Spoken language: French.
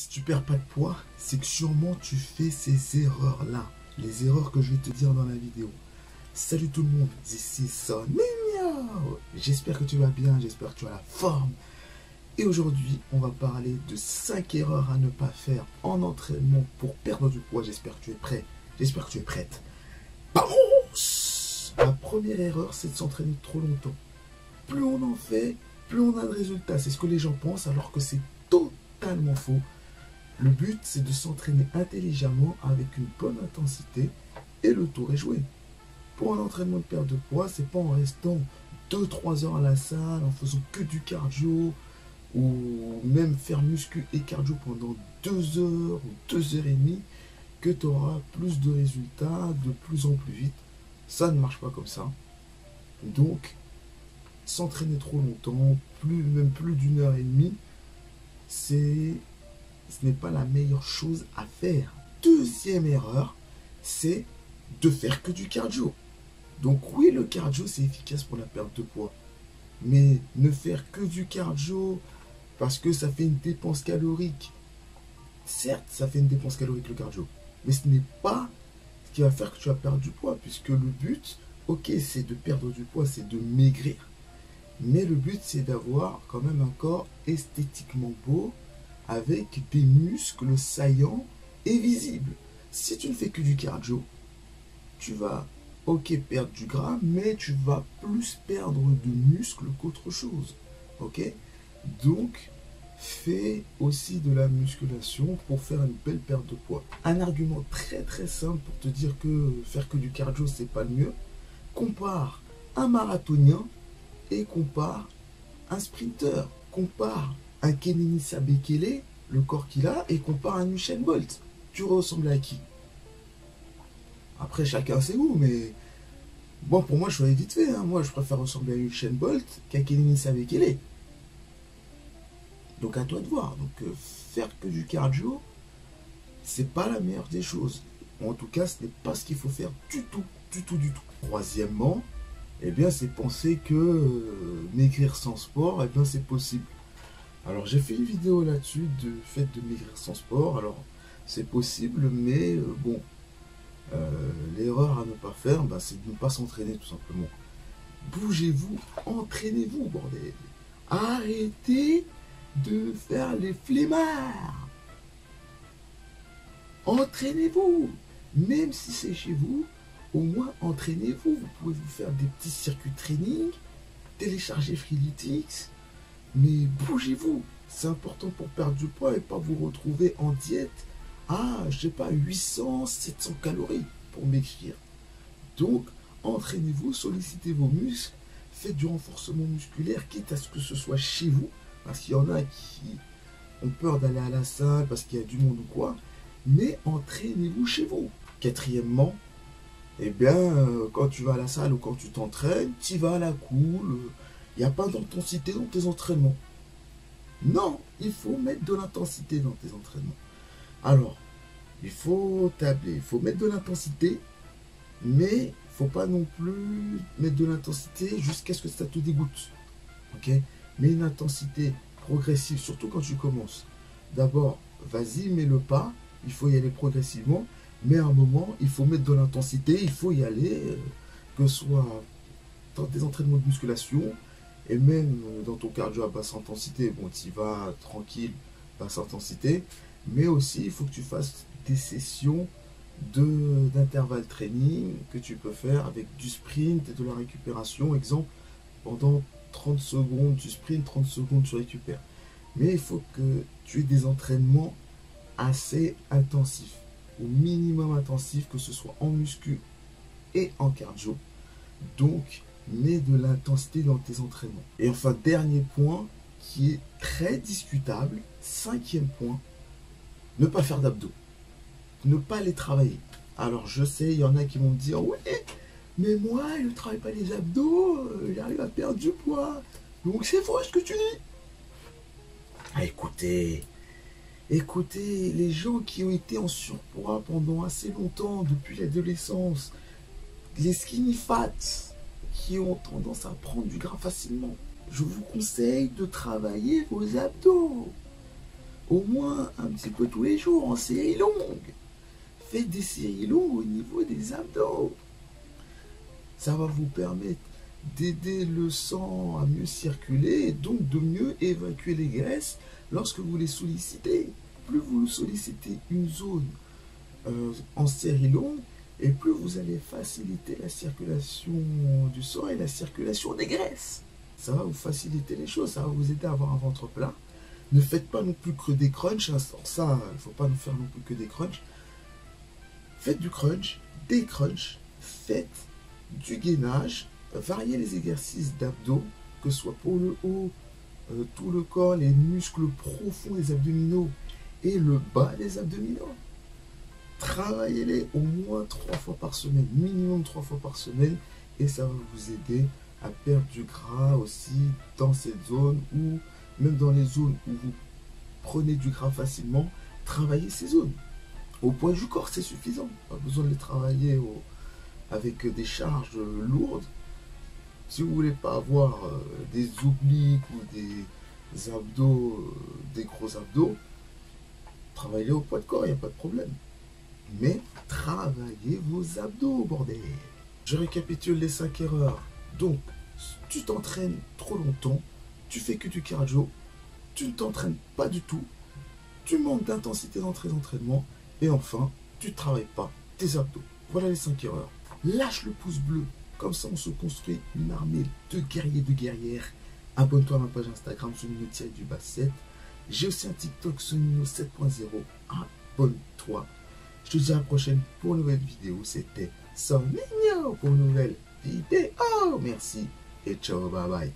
Si tu perds pas de poids, c'est que sûrement tu fais ces erreurs-là. Les erreurs que je vais te dire dans la vidéo. Salut tout le monde, ici Soninho. J'espère que tu vas bien, j'espère que tu as la forme. Et aujourd'hui, on va parler de 5 erreurs à ne pas faire en entraînement pour perdre du poids. J'espère que tu es prêt, j'espère que tu es prête. Vamos! La première erreur, c'est de s'entraîner trop longtemps. Plus on en fait, plus on a de résultats. C'est ce que les gens pensent, alors que c'est totalement faux. Le but, c'est de s'entraîner intelligemment avec une bonne intensité et le tour est joué. Pour un entraînement de perte de poids, c'est pas en restant 2-3 heures à la salle, en faisant que du cardio, ou même faire muscu et cardio pendant 2 heures ou 2 heures et demie, que tu auras plus de résultats de plus en plus vite. Ça ne marche pas comme ça. Donc, s'entraîner trop longtemps, même plus d'une heure et demie, ce n'est pas la meilleure chose à faire. Deuxième erreur, c'est de faire que du cardio. Donc oui, le cardio, c'est efficace pour la perte de poids. Mais ne faire que du cardio parce que ça fait une dépense calorique. Certes, ça fait une dépense calorique le cardio. Mais ce n'est pas ce qui va faire que tu vas perdre du poids. Puisque le but, ok, c'est de perdre du poids, c'est de maigrir. Mais le but, c'est d'avoir quand même un corps esthétiquement beau, avec des muscles saillants et visibles. Si tu ne fais que du cardio, tu vas, ok, perdre du gras, mais tu vas plus perdre de muscles qu'autre chose. Ok? Donc, fais aussi de la musculation pour faire une belle perte de poids. Un argument très très simple pour te dire que faire que du cardio, c'est pas le mieux. Compare un marathonien et compare un sprinter. Compare un Kenenisa Bekele, le corps qu'il a, et compare un Usain Bolt. Tu ressembles à qui? Après, chacun ses goûts, mais bon, pour moi, je suis vite fait. Hein. Moi, je préfère ressembler à Usain Bolt qu'à Kenenisa Bekele. Donc, à toi de voir. Donc, faire que du cardio, c'est pas la meilleure des choses. En tout cas, ce n'est pas ce qu'il faut faire du tout, du tout, du tout. Troisièmement, eh bien, c'est penser que maigrir sans sport, eh bien, c'est possible. Alors, j'ai fait une vidéo là-dessus de fait de maigrir sans sport. Alors, c'est possible, mais bon, l'erreur à ne pas faire, bah, c'est de ne pas s'entraîner, tout simplement. Bougez-vous, entraînez-vous, bordel. Arrêtez de faire les flemmards. Entraînez-vous. Même si c'est chez vous, au moins entraînez-vous. Vous pouvez vous faire des petits circuits training, télécharger Freeletics, mais bougez-vous. C'est important pour perdre du poids et pas vous retrouver en diète à, je sais pas, 800, 700 calories pour maigrir. Donc, entraînez-vous, sollicitez vos muscles, faites du renforcement musculaire, quitte à ce que ce soit chez vous, parce qu'il y en a qui ont peur d'aller à la salle parce qu'il y a du monde ou quoi, mais entraînez-vous chez vous. Quatrièmement, eh bien, quand tu vas à la salle ou quand tu t'entraînes, tu vas à la cool, il n'y a pas d'intensité dans tes entraînements. Non, il faut mettre de l'intensité dans tes entraînements. Alors, il faut tabler, il faut mettre de l'intensité, mais il ne faut pas non plus mettre de l'intensité jusqu'à ce que ça te dégoûte. Ok? Mais une intensité progressive, surtout quand tu commences. D'abord, vas-y, mets le pas, il faut y aller progressivement, mais à un moment, il faut mettre de l'intensité, il faut y aller, que ce soit dans tes entraînements de musculation, et même dans ton cardio à basse intensité. Bon, tu y vas tranquille, basse intensité, mais aussi, il faut que tu fasses des sessions d'intervalle training que tu peux faire avec du sprint et de la récupération. Exemple, pendant 30 secondes, tu sprints, 30 secondes, tu récupères. Mais il faut que tu aies des entraînements assez intensifs, au minimum intensifs, que ce soit en muscu et en cardio. Donc, mets de l'intensité dans tes entraînements. Et enfin, dernier point qui est très discutable, 5e point, ne pas faire d'abdos. Ne pas les travailler. Alors, je sais, il y en a qui vont me dire, ouais, mais moi, je ne travaille pas les abdos, j'arrive à perdre du poids. Donc, c'est faux ce que tu dis. Ah, écoutez, les gens qui ont été en surpoids pendant assez longtemps, depuis l'adolescence, les skinny fat, qui ont tendance à prendre du gras facilement, je vous conseille de travailler vos abdos. au moins un petit peu tous les jours en série longue. Faites des séries longues au niveau des abdos. Ça va vous permettre d'aider le sang à mieux circuler et donc de mieux évacuer les graisses lorsque vous les sollicitez. Plus vous sollicitez une zone en série longue, et plus vous allez faciliter la circulation du sang et la circulation des graisses. Ça va vous faciliter les choses, ça va vous aider à avoir un ventre plat. Ne faites pas non plus que des crunchs, ça, il ne faut pas nous faire non plus que des crunchs. Faites du crunch, des crunchs, faites du gainage, variez les exercices d'abdos, que ce soit pour le haut, tout le corps, les muscles profonds des abdominaux et le bas des abdominaux. Travaillez-les au moins 3 fois par semaine, minimum 3 fois par semaine, et ça va vous aider à perdre du gras aussi dans cette zone, ou même dans les zones où vous prenez du gras facilement. Travaillez ces zones. Au poids du corps, c'est suffisant. Pas besoin de les travailler avec des charges lourdes. Si vous ne voulez pas avoir des obliques ou des abdos, des gros abdos, travaillez au poids de corps, il n'y a pas de problème. Mais travaillez vos abdos, bordel. Je récapitule les 5 erreurs. Donc, tu t'entraînes trop longtemps, tu fais que du cardio, tu ne t'entraînes pas du tout, tu manques d'intensité d'entraînement, et enfin, tu ne travailles pas tes abdos. Voilà les 5 erreurs. Lâche le pouce bleu, comme ça on se construit une armée de guerriers, de guerrières. Abonne-toi à ma page Instagram, Sonino-7. J'ai aussi un TikTok, Sonino 7.0. Abonne-toi. Je te dis à la prochaine pour une nouvelle vidéo. C'était Sonino pour une nouvelle vidéo. Merci et ciao, bye bye.